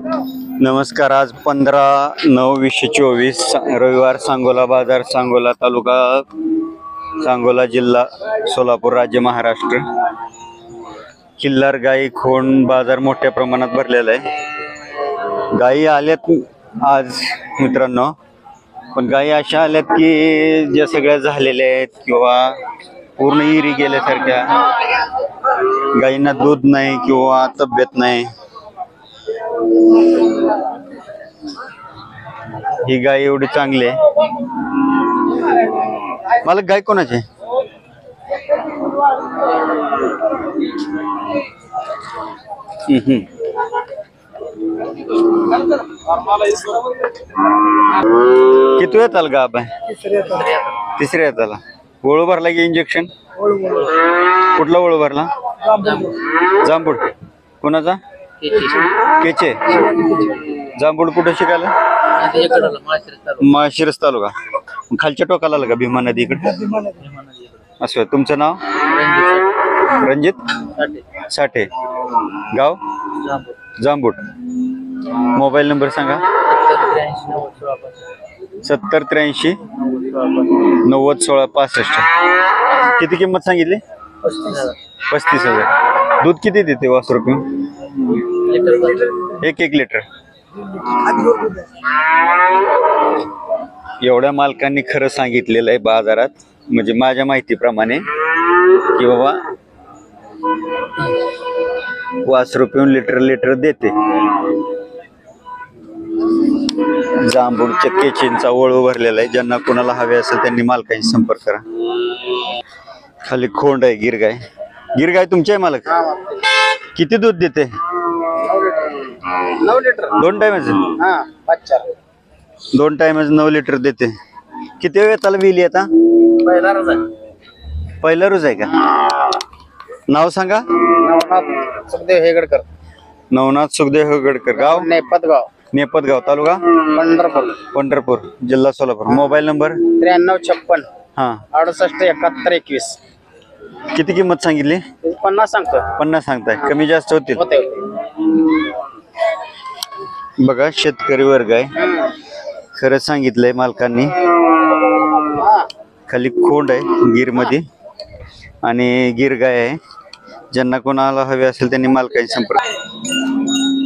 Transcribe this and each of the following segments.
नमस्कार. आज 15/9/2024 रविवार. सांगोला बाजार, सांगोला तालुका, सांगोला जिल्हा, सोलापूर राज्य, महाराष्ट्र. किल्लार गाई खोंड बाजार मोठ्या प्रमाणात भरलेला आहे. गाई आल्यात आज मित्रांनो, पण गाई अशा आल्यात की ज्या सगळ्या झालेल्या आहेत किंवा पूर्ण इरी गेल्यासारख्या. गाईंना दूध नाही किंवा तब्येत नाही. ही गाय एवढी चांगली आहे. मला गाय कोणाची? किती वेळ आला गाब आहे? तिसऱ्या येताला. वळू भरला की इंजेक्शन? कुठला वळू भरला? जांभूड. कोणाचा? केचे. जांभूड कुठं शिकायला? माळशिरस तालुका. खालच्या टोकाला आलं का भीमा नदी इकडे? असं. तुमचं नाव? रणजित साठे. गाव? जांभूड. मोबाईल नंबर सांगा. 7083 901665. किती किंमत सांगितली? 35,000. दूध किती देते वासरू? एक लिटर. एवढ्या मालकांनी खरं सांगितलेलं आहे बाजारात, म्हणजे माझ्या माहितीप्रमाणे, की बाबा वासरू पिऊन लिटर देते. जांभूडच्या केचींचा वळू भरलेला आहे. ज्यांना कोणाला हवे असेल त्यांनी मालकांशी संपर्क करा. खाली खोंड आहे. गिरगाय. गिरगाय तुमची आहे मालक? किती दूध देते? 9 लिटर. 2 टाइमच? 2 टाइमच 9 लिटर देते. किती वेळ त्याला विली आता? पहिला रोज आहे का? नाव सांगा. नवनाथ सुखदेव हेगडकर. नवनाथ सुखदेव हेगडकर. गाव? नेपतगाव. तालुका? पंढरपूर. जिल्हा सोलापूर. Mobile number? 9356 हा 68 71 21. किती किंमत सांगितली? 50 सांगतो. 50 सांगताय. कमी जास्त होतील? बघा, शेतकरी वर्ग आहे. खरं सांगितलंय मालकांनी. खाली खोंड आहे गिरमध्ये आणि गिर गाय आहे. ज्यांना कोणाला हवे असेल त्यांनी मालकांशी संपर्क.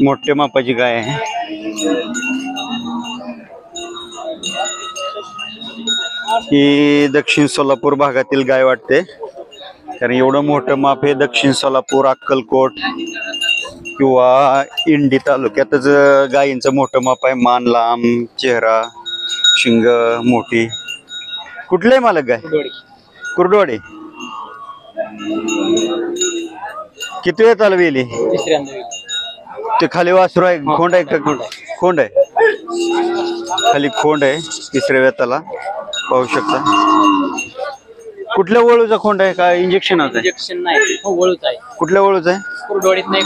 मोठ्या मापाची गाय आहे. ही दक्षिण सोलापूर भागातील गाय वाटते, कारण एवढं मोठं माप हे दक्षिण सोलापूर, अक्कलकोट किंवा इंडी तालुक्यातच गायींचं मोठं माप आहे. मान लांब, चेहरा, शिंग मोठी. कुठले मालक गाय? कुर्डवाडी. किती वेळ चालू वेली? ते खाली वासरू आहे. खोंड आहे का? खोंड आहे. खाली खोंड आहे. तिसऱ्या वेताला पाहू शकता. कुठल्या वळूचा खोंड आहे का? इंजेक्शन आहे? इंजेक्शन नाही, वळूच आहे. कुठल्या वळूचा आहे? कुर्डवाडीत एक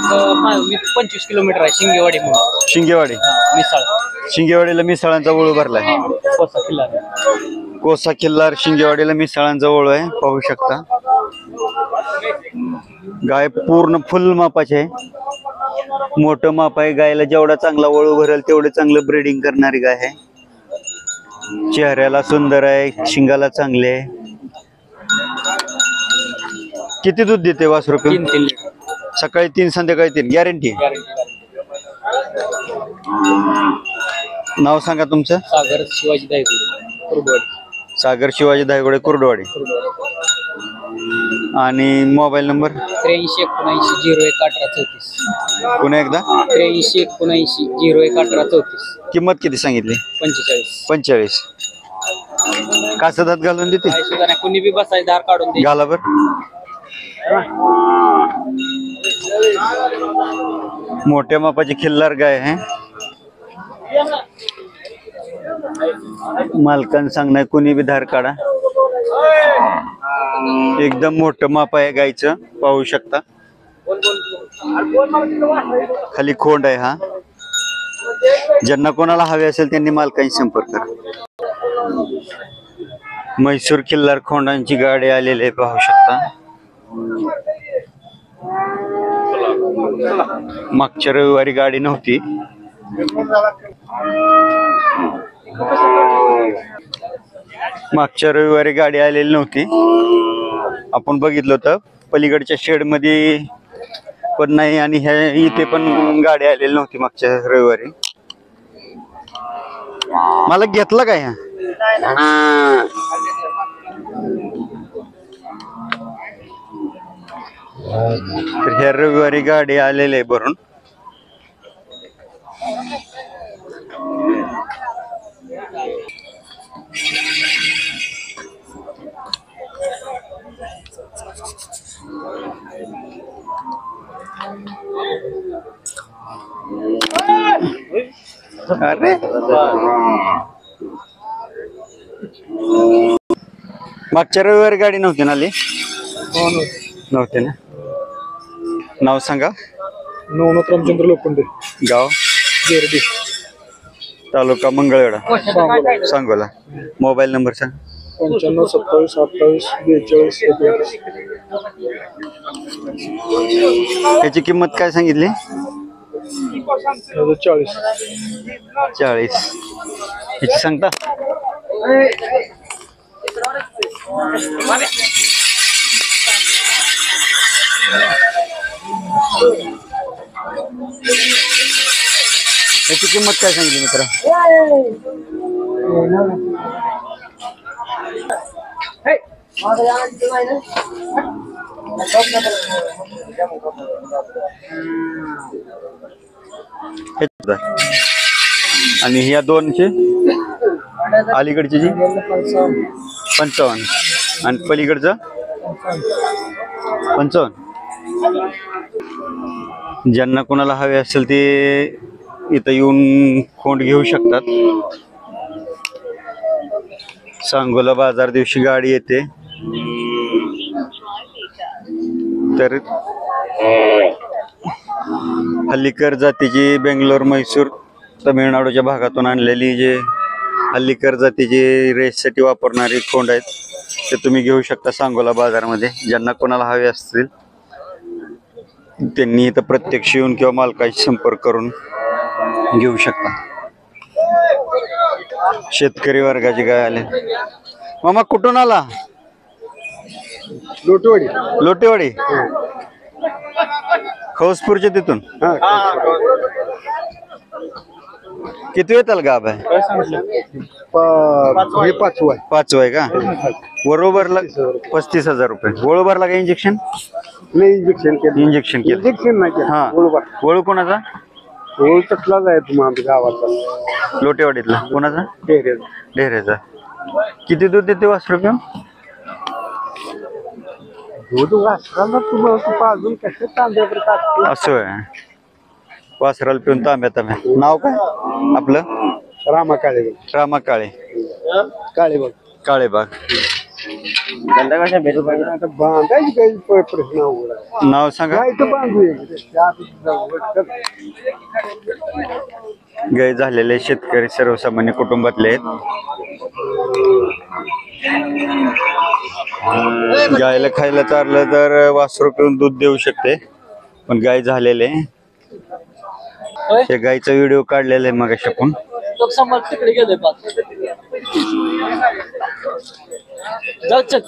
25 किलोमीटर आहे. शिंगेवाडी म्हणून. शिंगेवाडी. मिसाळ. शिंगेवाडीला मिसाळांचा वळू भरलाय. कोसा किल्लार शिंगेवाडीला मिसाळांचा वळू आहे. पाहू शकता. गाय पूर्ण फुल मापाची आहे. मोठं माप आहे. गायला जेवढा चांगला वळू भरेल तेवढे चांगलं ब्रीडिंग करणारी गाय आहे. चेहऱ्याला सुंदर आहे. शिंगाला चांगले आहे. किती दूध देते वासरू? 3 लिटर. सकाळी 3, संध्याकाळी 3. गॅरंटी? नाव सांगा तुमचं. सागर शिवाजी दायगुडे, कुर्डवाडी. सागर शिवाजी दायगुडे, कुर्डवाडी. आणि मोबाईल नंबर? 83 79 01 18 34. पुन्हा एकदा? 83 79 01 18 34. किंमत किती सांगितली? 45. कासं दात घालून देते? सुद्धा नाही. कुणी बी बसायचं, दार काढून दे. घाला बर. मोठ्या मापाची खिल्लार गाय आहे. मालकान सांगणार कुणी बी धार काढा. एकदम मोठं माप आहे गायचं. पाहू शकता. खाली खोंड आहे. हा ज्यांना कोणाला हवे असेल त्यांनी मालकांशी संपर्क करा. म्हैसूर खिल्लार खोंडांची गाडी आलेली आहे. पाहू शकता. मागच्या रविवारी गाडी नव्हती, मागच्या रविवारी गाडी आलेली नव्हती, आपण बघितलं होतं पलीकडच्या शेड मध्ये पण नाही, आणि ह्या इथे पण गाडी आलेली नव्हती मागच्या रविवारी. मला घेतला काय ह्या? तर ह्या रविवारी गाडी आलेली आहे भरून. अरे मागच्या रविवारी गाडी नव्हती ना आली? नव्हते ना. नाव सांगा. नवनाथ रामचंद्र लोखंडे, गाव गिरडी, तालुका मंगळवेढा, सांगोला. मोबाईल नंबर सांग. 95 27 28 42 29. त्याची किंमत काय सांगितली? 40. 40. ह्याची सांगता? याची किंमत काय सांगितली मित्र? आणि ह्या दोनशे अलीकडची जी 55 आणि पलीकडचं 55. ज्यांना कोणाला हवे असेल ते इथं येऊन खोंड घेऊ शकतात. सांगोला बाजार दिवशी गाडी येते. तर हल्लीकर जातीची बेंगलोर मैसूर तमिळनाडूच्या भागातून आणलेली जे हल्लीकर जातीची रेससाठी वापरणारी खोंड आहेत ते तुम्ही घेऊ शकता सांगोला बाजारमध्ये. ज्यांना कोणाला हवे असतील त्यांनी इथं प्रत्यक्ष येऊन किंवा मालकाशी संपर्क करून घेऊ शकता. शेतकरी वर्गाची गाय आले. मामा कुठून आला? लोटवाडी. लोटेवाडी, खौसपूरच्या तिथून. किती वेळ गाभ आहे? हे 5 आहे. 5 आहे का? बरोबरला 35,000 रुपये. वळूभरला का इंजेक्शन? नाही, इंजेक्शन केलं. इंजेक्शन केलं. इंजेक्शन नाही केलं. हा. बरोबर. वळू कोणाचा? ओळखतलाच आहे तुम्हाला गावाचा. लोटेवाडीतला. कोणाचा? ढेरेचा. ढेरेचा. किती दूध देते वासरू पिऊन? दूध वासराला तुम्हाला अजून कसं तांब्यावर टाकते. असं आहे. वासराला पिऊन तांब्या. नाव काय आपलं? रामा काळेबाग. रामा काळे. काळेबाग. काळेबाग. आता बांधायची काही प्रश्न अवघड आहे. नाव सांगा. काय तर बांधूया. गाय झालेले शेतकरी सर्वसामान्य कुटुंबातले आहेत. गायला खायला चारलं तर वासरू पिऊन दूध देऊ शकते, पण गाय झालेले. त्या गायचा व्हिडिओ काढलेला आहे मगाशी आपण. तिकडे गेले जाऊ चल.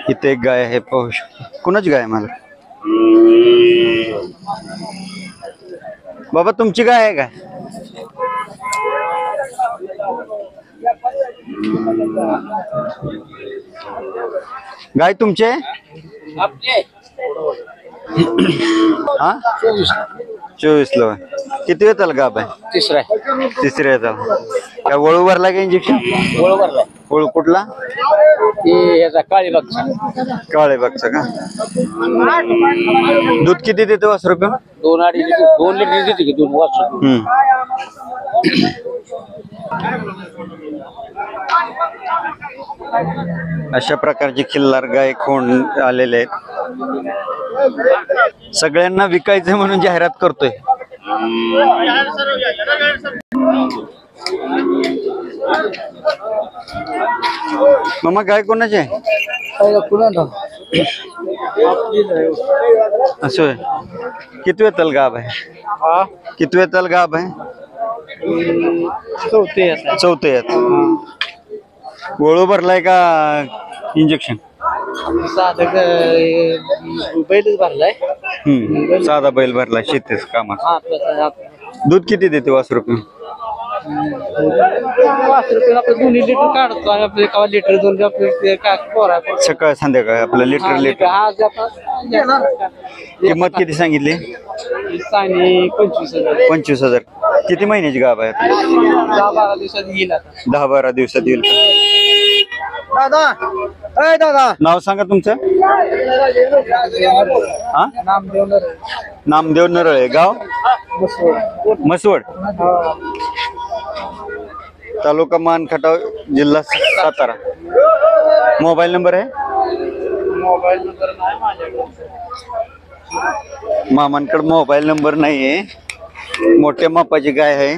इथे एक गाय आहे, पाहू शकतो. कुणाची गाय आहे? मला बाबा तुमची गाय आहे काय? गाय तुमची आहे? हा 24 ला. किती वेळ त्याला गाभ आहे? तिसऱ्या येताला. काय वळू भरला का इंजेक्शन? वळू कुठला? काळेबागचा का? दूध किती देते वासरू पिऊन? 2 लिटर देते की दूध वासरू. अशा प्रकारची खिल्लार गाय खोंड आलेले आहेत. सगळ्यांना विकायचं म्हणून जाहिरात करतोय. मामा गाय कोणाची आहे? असं होय. किती वेतल गाभ आहे? हा किती वेतल गाभ आहे? चौथे चौथे यात. गोळू भरलाय का इंजेक्शन? साधक बैलच भरलाय. साधा बैल भरलाय शेतीच कामात. हा दूध किती देते वासरू? 5 रुपये आपलं 2 लिटर काढतो आणि आपले कवा लिटर 2 आपले काय पोरा सकाळ संध्याकाळ आपलं लिटर लिटर. आज आपण किंमत किती सांगितली? 25,000. 25,000. किती महिन्याची गाभ आहे? 10-12 दिवसात येईल आता. 10-12 दिवसात येईल का? दादा नाव सांगा तुमचं. हा नामदेव नरळे. गाव मसवड. तालुका मानखटाव जिल्हा सातारा. मोबाईल नंबर आहे? मोबाईल नंबर नाही माझ्याकडे. मामांकडे मोबाईल नंबर नाही आहे. मोठ्या मापाची गाय आहे.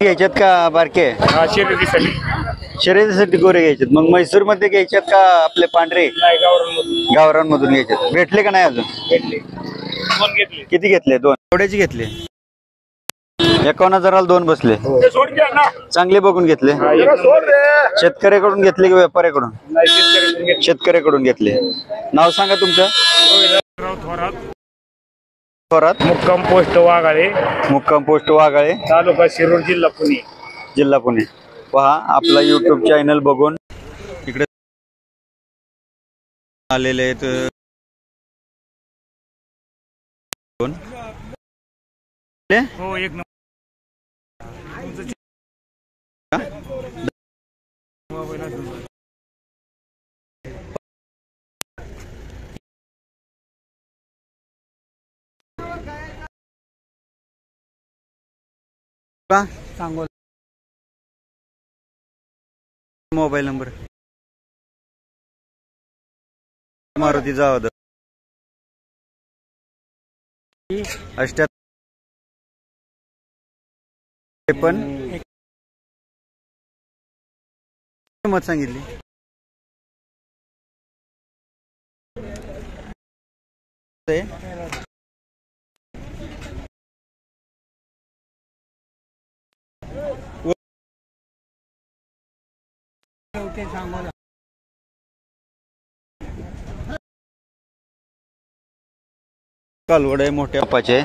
घ्यायच्यात का बारके? शर्यतीसाठी गोरे घ्यायच्यात. मग म्हैसूर मध्ये घ्यायच्यात का आपले पांढरे? गावरांमधून घ्यायच्यात. भेटले का नाही अजून? किती घेतले? 2. एवढ्याची घेतले. 51,000ला 2 बसले. चांगले बघून घेतले. शेतकऱ्याकडून घेतले की व्यापाऱ्याकडून? शेतकऱ्याकडून घेतले. नाव सांगा तुमचं. थोरात. मुक्काम पोस्ट वाघाळे, मुक्काम पोस्ट वाघाळे, तालुका शिरूर, जिल्हा पुणे. जिल्हा पुणे. पहा आपला YouTube चॅनल बघून इकडे आलेले आहेत. हो, एक number. Sangola. Mobile number. Maruti Jawad 78 पण किंमत सांगितली. कालवड आहे मोठ्या पाचे.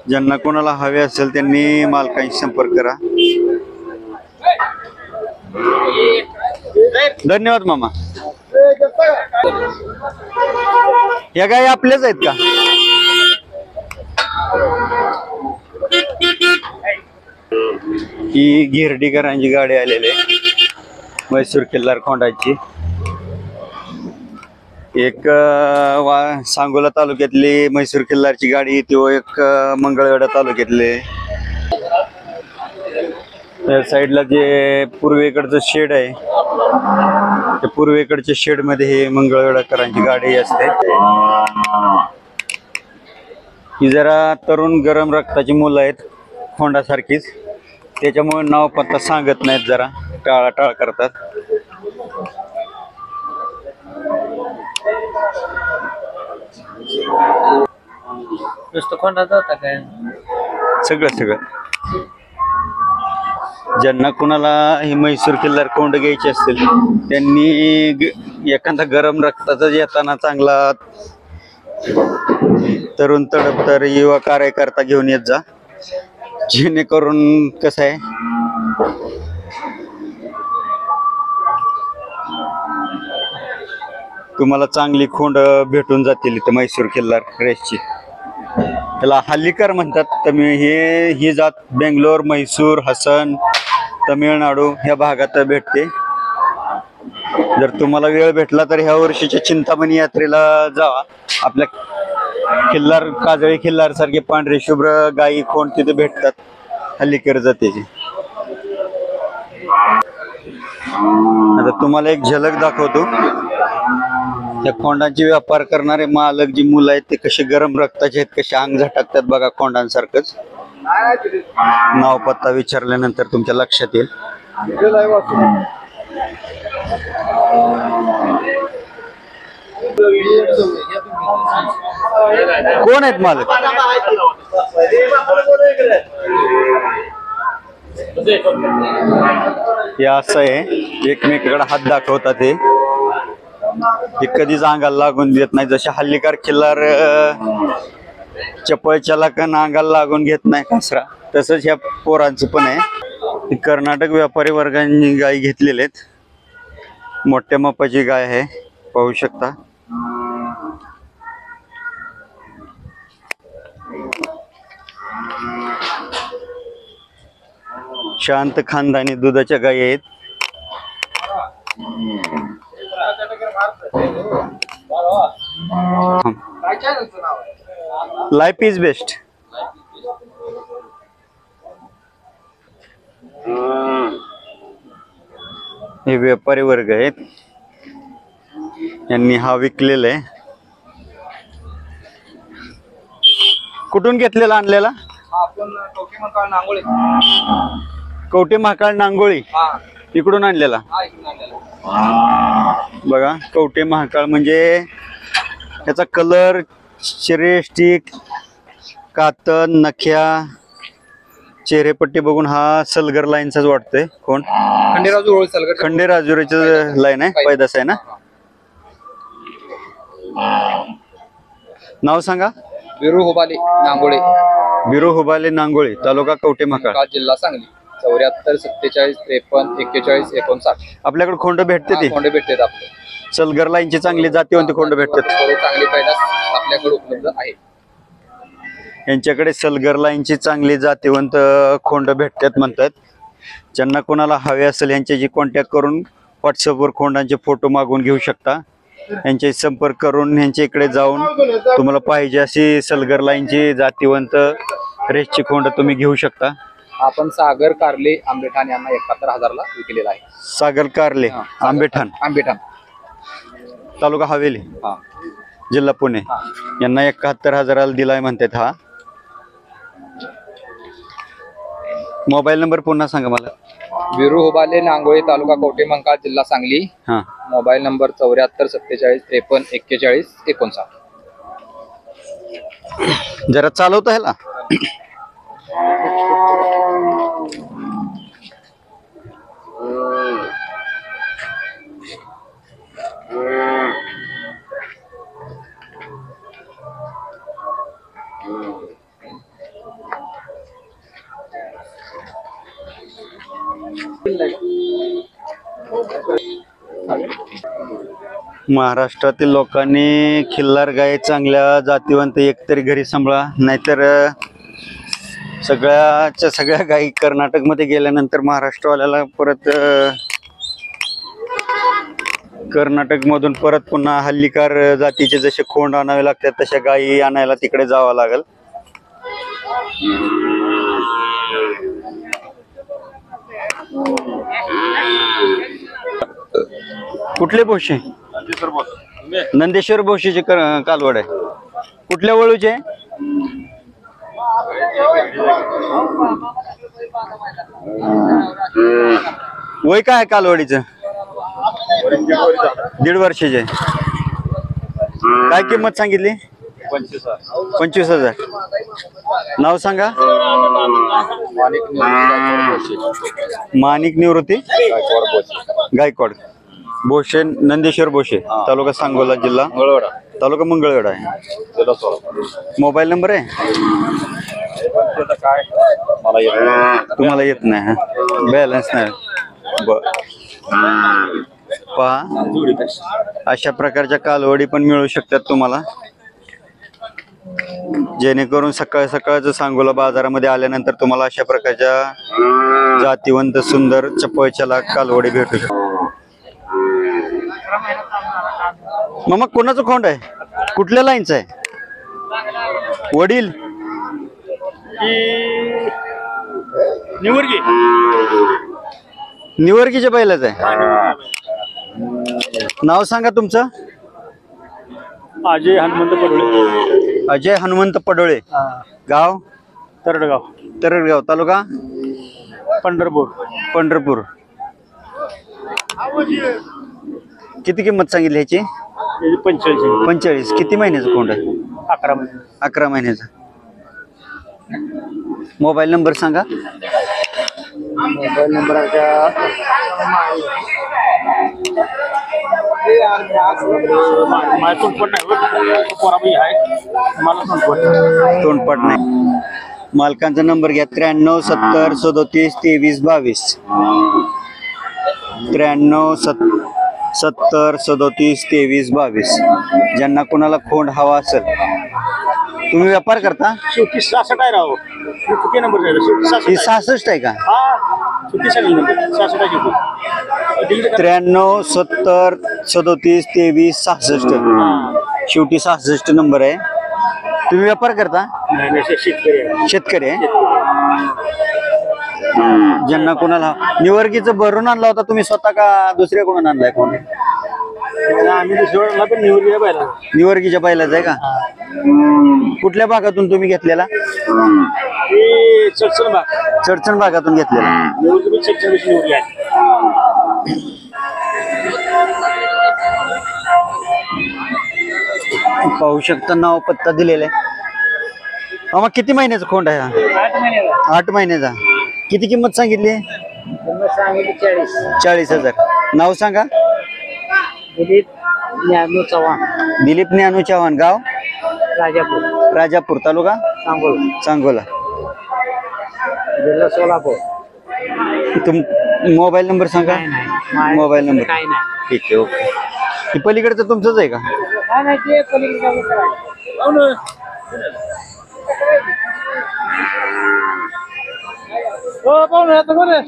ज्यांना कोणाला हवे असेल त्यांनी मालकांशी संपर्क करा. धन्यवाद मामा. या गाय आपल्याच आहेत का? ही गिरडीकरांची गाडी आलेली आहे. म्हैसूर किल्लार खोंडाची. एक सांगोला तालुक्यातली म्हैसूर किल्लारची गाडी, तो एक मंगळवेढा तालुक्यातले. त्या साईडला जे पूर्वेकडचं शेड आहे, त्या पूर्वेकडच्या शेड मध्ये हे मंगळवेढाकरांची गाडी असते. ही जरा तरुण गरम रक्ताची मुलं आहेत, खोंडासारखीच. त्याच्यामुळे नाव पत्ता सांगत नाहीत, जरा टाळाटाळ करतात. नुसतं कोणाचा होता काय? सगळं ज्यांना कुणाला ही म्हैसूर किल्लार कोंड घ्यायची असतील त्यांनी एखादा गरम रक्ताचा येताना चांगला तरुण तडफदार युवा कार्यकर्ता घेऊन येत जा. जेणेकरून कसं आहे, तुम्हाला चांगली खोंड भेटून जातील इथं म्हैसूर किल्लार रेसची. त्याला हल्लीकर म्हणतात. ही जात बेंगलोर, म्हैसूर, हसन, तमिळनाडू ह्या भागात भेटते. जर तुम्हाला वेळ भेटला तर ह्या वर्षीच्या चिंतामणी यात्रेला जावा. आपल्या किल्लार, काजळी किल्लार सारखे पांढरे शुभ्र गायी खोंड तिथे भेटतात हल्लीकर जातीचे. आता तुम्हाला एक झलक दाखवतो. या खोंडांचे व्यापार करणारे मालक जी मुलं आहेत ते कसे गरम रक्ताचे आहेत, कसे अंग झटकतात बघा खोंडांसारखंच. नाव पत्ता विचारल्यानंतर तुमच्या लक्षात येईल. कोण आहेत मालक? हे असं आहे, एकमेकाकडे हात दाखवतात. हे कधीच अंगाला लागून देत नाही. जसे हल्लीकार खिल्लार चपळ चलाकन अंगाला लागून घेत नाही कासरा, तसंच ह्या पोरांचं पण आहे. हे कर्नाटक व्यापारी वर्गाने गाय घेतलेले आहेत. मोठ्या मापाची गाय आहे, पाहू शकता. शांत खानदानी दुधाच्या गायी आहेत. Life is best. हे व्यापारी वर्ग आहेत, यांनी हा विकलेला आहे. कुठून घेतलेला आणलेला? कवटे महाकाळ नांगोळी इकडून आणलेला. बघा, कवटे महाकाळ म्हणजे याचा कलर, श्रेष्ठिक, कातन, नख्या, चेहरेपट्टी बघून हा सलगर लाईनचाच वाटतोय. कोण? खंडेराजुरीचं लाईन आहे, पैदास आहे ना. नाव सांगा. बिरू हुबाले नांगोळे. बिरू हुबाले नांगोळी, तालुका कवटे महाकाळ, जिल्हा सांगली. 74 47 53 41 59. आपल्याकडे खोंड भेटते ते. खोंड भेटतात आपले. सलगर लाईनची चांगली जातीवंत खोंड भेटतात. चांगली पैदास आपल्याकडे उपलब्ध आहे. यांच्याकडे सलगर लाईनची चांगली जातीवंत खोंड भेटतात म्हणतात. ज्यांना कोणाला हवे असेल यांच्याशी कॉन्टॅक्ट करून व्हॉट्सअपवर खोंडांचे फोटो मागून घेऊ शकता. यांच्याशी संपर्क करून यांच्या इकडे जाऊन तुम्हाला पाहिजे अशी सलगर लाईनची जातीवंत रेसची खोंड तुम्ही घेऊ शकता. आपण सागर कारले आंबेठाण यांना 71,000ला विकलेला आहे. सागर कारले आंबेठाण, तालुका हवेली, जिल्हा पुणे, यांना 71,000ला दिलाय म्हणतात. हा मोबाईल नंबर पुन्हा सांगा मला. बिरू हुबाले नांगोळे, तालुका कवटे महाकाळ, जिल्हा सांगली. हा, मोबाईल नंबर 74 47 53 41 59. जरा चालवता ह्याला. महाराष्ट्रातील लोकांनी खिल्लार गाय चांगल्या जातीवंत एकतरी घरी सांभाळा, नाहीतर सगळ्या गायी कर्नाटकमध्ये गेल्यानंतर महाराष्ट्रवाल्याला परत कर्नाटकमधून परत पुन्हा हल्लीकार जातीचे जसे खोंड आणावे लागतात तशा गायी आणायला तिकडे जावं लागेल. कुठले बोशे? नंदेश्वर बोशीचे कालवड आहे. कुठल्या वळूचे? वय काय कालवडीचं? 1.5 वर्षाचे. काय किंमत सांगितली? 25,000. नाव सांगा. माणिक निवृत्ती गायकवाड, बोशे, नंदेश्वर बोशे, तालुका सांगोला, जिल्हा तालुका मंगळवेढा आहे. मोबाईल नंबर आहे? तुम्हाला येत नाही, बॅलन्स नाही. पहा, अशा प्रकारच्या कालवडी पण मिळू शकतात तुम्हाला, जेणेकरून सकाळ सकाळचं सांगोला बाजारामध्ये आल्यानंतर तुम्हाला अशा प्रकारच्या जातीवंत सुंदर चपळ चलाक कालवडी भेटू शकतात. मग कोणाचं खोंड आहे? कुठल्या लाईनचं आहे? वडील निवर्गी निवर्गीच्या बैलाच आहे. नाव सांगा तुमचं. अजय हनुमंत पडोळे. अजय हनुमंत पडोळे. गाव तरडगाव. तरडगाव तालुका पंढरपूर. पंढरपूर. किती किंमत सांगितली ह्याची? 45. 45. किती महिन्याचं कोंड आहे? 11 महिने. 11 महिन्याचं. मोबाईल नंबर सांगा. मोबाईल नंबर माझ्या तोंडपट नाही पोराबाई आहे मला तोंडपट. तोंडपाट नाही. मालकांचा नंबर घ्या. 93 70 37 23 22. 93 70 37 23 22. ज्यांना कोणाला खोंड हवा असेल. तुम्ही व्यापार करता? शेवटी 66 आहे राव. किती नंबर ही 66 आहे का? हा किती सांगितलं नंबर? 66 आहे. 93 70 37 23 66. शेवटी 66 नंबर आहे. तुम्ही व्यापार करता? शेतकरी आहे. शेतकरी आहे. ज्यांना कोणाला निवर्गीचं भरून आणला होता तुम्ही स्वतः का दुसऱ्या कोणाला आणलाय? कोण? आम्ही दुसऱ्या पण निवडली पाहिजे. निवर्गीच्या बैलाच आहे का? कुठल्या भागातून तुम्ही घेतलेला? चडचण भाग. चडचण भागातून घेतलेला. निवडली निवडली आहे. पाहू शकता नाव पत्ता दिलेला आहे. मग किती महिन्याचा खोंड आहे हा? 8 महिन्याचा. 8 महिन्याचा. किती किंमत सांगितली? सांगितली 40. 40,000. नाव सांगा. दिलीप ज्ञानू चव्हाण. दिलीप ज्ञानू चव्हाण. गाव राजापूर. राजापूर तालुका सांगोला. सांगोला. जिल्हा सोलापूर. तुम मोबाईल नंबर सांगा. काय नाही. Mobile number. काय नाही. ठीक आहे. ओके. हे पलीकडचं तुमचंच आहे का? काय नाही ते पलीकडे जाऊ ना. हो पाहून आता बरं.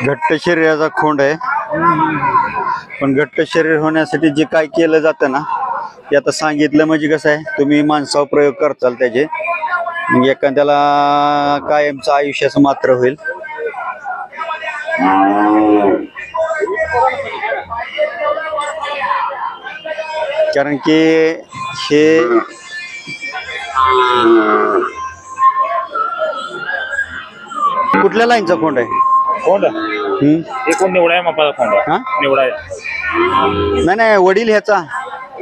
घट्ट शरीराचा खोंड आहे. पण घट्ट शरीर होण्यासाठी जे काय केलं जातं ना ते आता सांगितलं म्हणजे कसं आहे, तुम्ही माणसावर प्रयोग करताल त्याचे मग एखाद्याला कायमचं आयुष्याचं मात्र होईल. कारण की हे कुठल्या लाईनचा खोंड आहे? कोण हे कोण निवडा आहे? मापाचा कोण हा? निवडा आहे. नाही नाही वडील ह्याचा.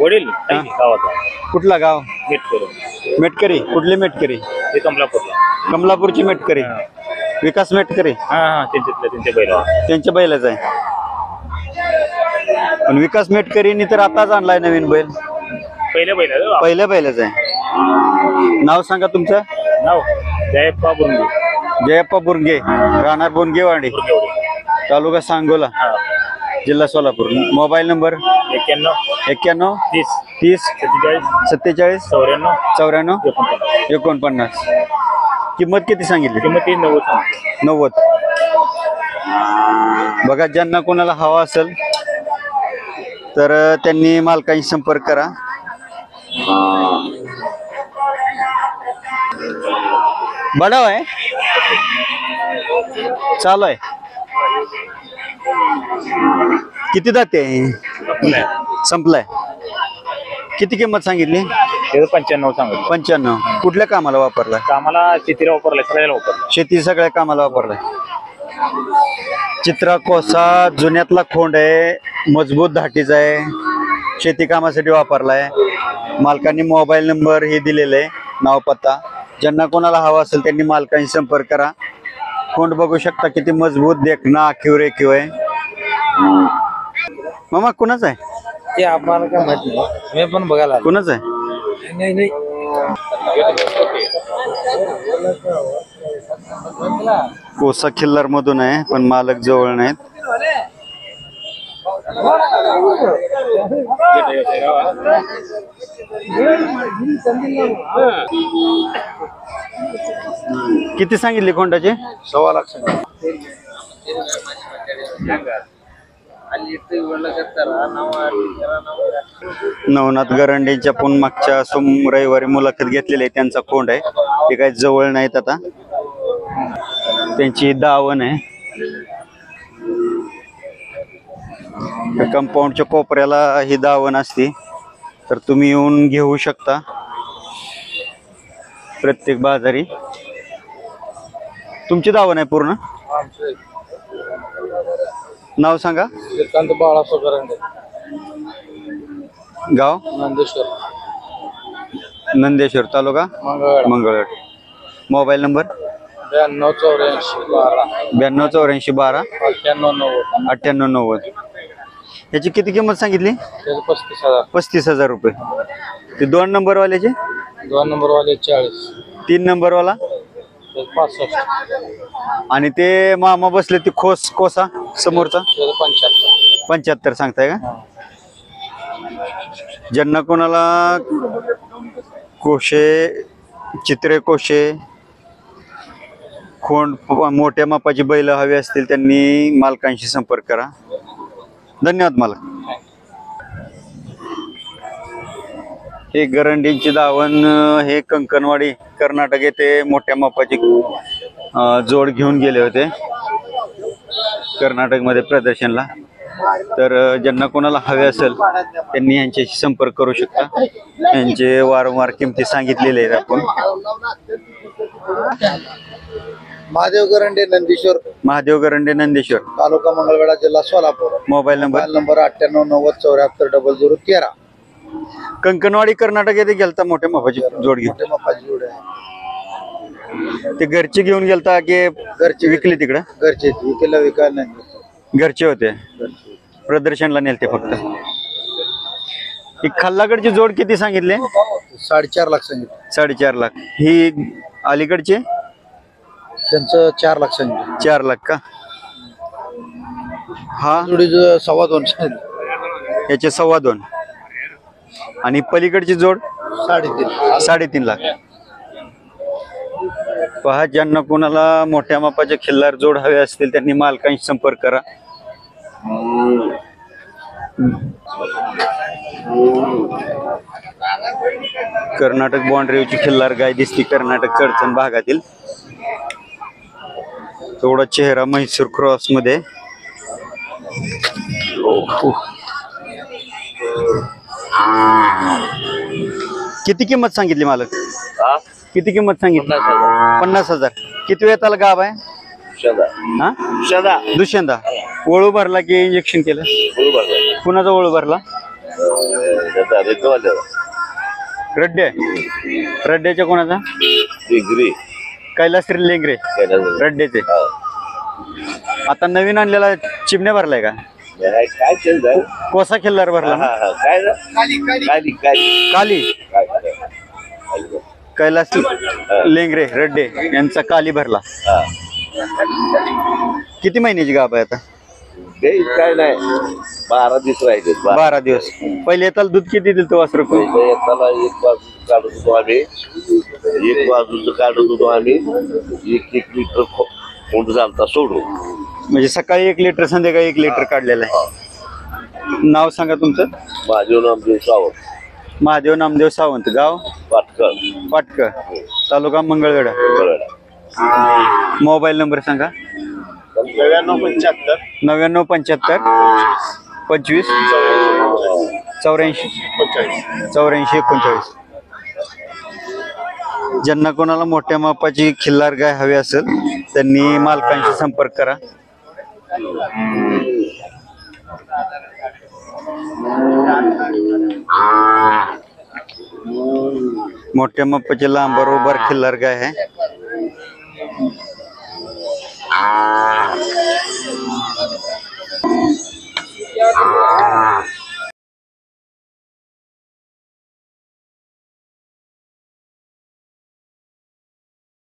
वडील गावाचा. कुठला गाव? मीठ करून. मेटकरी. कुठली मेटकरी? ते कमलापूरला. कमलापूरची मेटकरी. विकास मेटकरी. हा त्यांच्या बैला. त्यांच्या बैलाच आहे. पण विकास मेटकरींनी तर आताच आणलाय नवीन बैल. पहिल्या बैलाच आहे. नाव सांगा तुमचं. नाव जयप्पा बुरंगे. जयप्पा बुरंगे. राहणार बोनगेवाडी. तालुका सांगोला जिल्हा सोलापूर. Mobile number 91 91 30 30 47 47 94 94 49. किंमत किती सांगितली? किंमत 90. बघा ज्यांना कोणाला हवा असेल तर त्यांनी मालकांशी संपर्क करा. बडाव आहे. चालू आहे. किती दाते आहे? संपलाय. किती किंमत सांगितली? 95 सांगितलं. 95. कुठल्या कामाला वापरलाय? कामाला शेतीला वापरलाय. सगळ्याला वापरला. शेती सगळ्या कामाला वापरलाय. चित्रा कोसा जुन्यातला खोंड आहे. मजबूत धाटीचा आहे. शेती कामासाठी वापरलाय. मालकांनी मोबाईल नंबर हे दिलेले आहे. नाव पत्ता. ज्यांना कोणाला हवा असेल त्यांनी मालकांशी संपर्क करा. खोंड बघू शकता किती मजबूत देखणं आखीव रेखीव आहे. मामा कुणाच आहे? ते आम्हाला काय माहित नाही. मी पण बघायला. कुणाच आहे? नाही नाही. कोसा खिल्लार मधून आहे पण मालक जवळ नाहीत. किती सांगितले खोंडाचे? 1.25 लाख. नवनाथ गरंडेंच्या पण मागच्या रविवारी मुलाखत घेतलेली आहे. त्यांचा कोंड आहे, ते काही जवळ नाहीत आता. त्यांची दावण आहे. कंपाऊंडच्या कोपऱ्याला ही दावण असते, तर तुम्ही येऊन घेऊ शकता प्रत्येक बाजारी. तुमची दावण आहे पूर्ण? नाव सांगा. श्रीकांत बाळासाहेब गरंडे, गाव? नंदेश्वर, नंदेश्वर, तालुका मंगळवेढा. मंगळवेढा. Mobile number? 9284 12 9284 12 9890. 9890. याची किती किंमत सांगितली? 35,000. 35,000 रुपये. ते 2 नंबरवाल्याचे? 2 नंबरवाले 40. 3 नंबरवाला? 65. आणि ते मामा बसले ते कोसा समोरचा? 75. 75 सांगताय का? ज्यांना कोणाला कोशे, चित्रे कोशे, खोंड मोठ्या मापाची बैल हवी असतील त्यांनी मालकांशी संपर्क करा. धन्यवाद मालक. हे गरंडींची दावण हे कंकणवाडी कर्नाटक येथे मोठ्या मापाची जोड घेऊन गेले होते कर्नाटकमध्ये प्रदर्शनला. तर ज्यांना कोणाला हवे असेल त्यांनी यांच्याशी संपर्क करू शकता. यांचे वारंवार किमती सांगितलेले आहेत आपण. महादेव गरंडे नंदीश्वर, महादेव गरंडे नंदेश्वर, तालुका मंगळवेढा, जिल्हा सोलापूर. Mobile number? 9890747413. कंकणवाडी कर्नाटक येथे गेलता मोठ्या मापाची जोड घेऊन? मोठे मापाची जोड आहे. ते घरचे घेऊन गेलता की घरचे विकली तिकडं? घरचे विकायला विकायला नाही. घरचे होते, प्रदर्शनला नेलते फक्त. ही खल्लाकडची जोड किती सांगितले? 4.5 लाख सांगितलं. 4.5 लाख. ही अलीकडचे? त्यांचं 4 लाख सांगितलं. 4 लाख का? हा जोडीचं 2.25 सांगितलं. याचे 2.25. आणि पलीकडची जोड? 3.5. 3.5 लाख. पहा, ज्यांना कोणाला मोठ्या मापाचे खिल्लार जोड हवे असतील त्यांनी मालकांशी संपर्क करा. कर्नाटक बाँड्रीवरची खिल्लार गाय दिसती कर्नाटक चडचण भागातील. थोडा चेहरा म्हैसूर क्रॉस मध्ये. किती किंमत सांगितली मालक? किती किंमत सांगितली? 50,000. किती वेताला गाभ आहे? हा, दुष्यंदा. वळू भरला की इंजेक्शन केलं? कुणाचा वळू भरला? रड्डे. रड्ड्याच्या कोणाचा? कैलास लेंगरे रड्डेचे. आता नवीन आणलेला चिमण्या भरलाय का? कोसा खिल्लार भरला ना? काली. कैलास लेंगरे रड्डे यांचा काली भरला. किती महिन्याची गाभ आहे आता? काय नाही, 12 दिवस राहिले. 12 दिवस. पहिले येताला दूध किती दिलं तो वासरू? येताना एक बाजूचं काढत होतो आम्ही, 1 लिटर कोंड झालता सोडून. म्हणजे सकाळी 1 लिटर, संध्याकाळी 1 लिटर काढलेलं आहे. नाव सांगा तुमचं? महादेव नामदेव सावंत. महादेव नामदेव सावंत. गाव? पाटकर. पाटकर, तालुका मंगळवेढा. मोबाईल नंबर सांगा? 9975 9975 25 84 39 ज्यांना कोणाला मोठ्या मापाची खिल्लार गाय हवी असेल त्यांनी मालकांशी संपर्क करा. मोठ्या मापाची लांबर उभार खिल्लार गाय आहे.